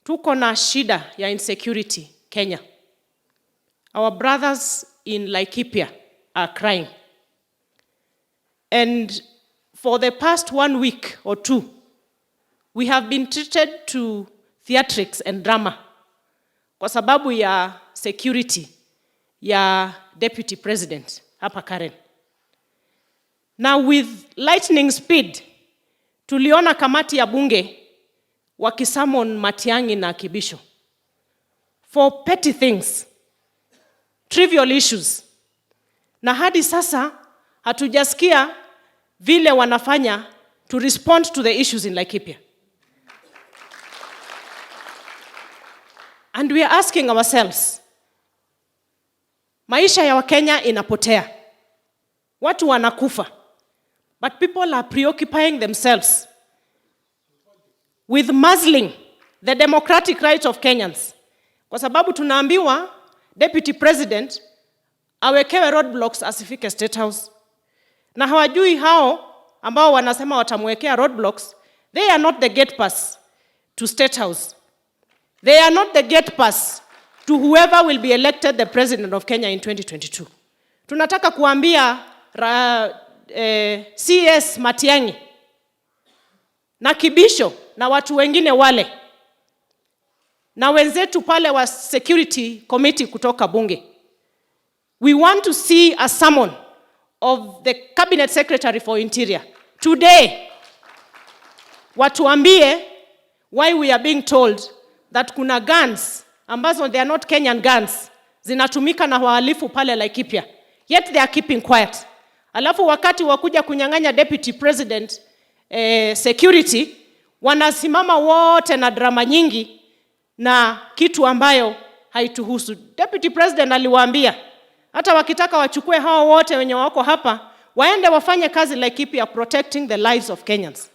tuko na shida ya insecurity Kenya. Our brothers in Laikipia are crying. And for the past 1 week or 2, we have been treated to theatrics and drama kwa sababu ya security ya deputy president hapa Karen. Now with lightning speed, tuliona kamati ya bunge wakisamon Matiang'i na Kibisho for petty things, trivial issues. Na hadi sasa hatujasikia vile wanafanya to respond to the issues in Laikipia. And we are asking ourselves, maisha ya Wakenya inapotea. Watu wanakufa. But people are preoccupying themselves with muzzling the democratic rights of Kenyans. Kwa sababu tunaambiwa deputy president awekewe roadblocks asifike State House. Na hawajui hao ambao wanasema watamwekea roadblocks, they are not the gate pass to State House. They are not the gate pass to whoever will be elected the president of Kenya in 2022. Tunataka kuambia CS Matiang'i na Kibisho na watu wengine wale na wenzetu pale wa security committee kutoka bunge. We want to see a summon of the cabinet secretary for interior today. Watuambie why we are being told that kuna guns ambazo they are not Kenyan guns zinatumika na wahalifu pale Laikipia, yet they are keeping quiet. Alafu wakati wakuja kunyang'anya deputy president security, wanasimama wote na drama nyingi na kitu ambayo haituhusu. Deputy president aliwaambia hata wakitaka wachukue hao wote wenye wako hapa waende wafanye kazi Laikipia protecting the lives of Kenyans.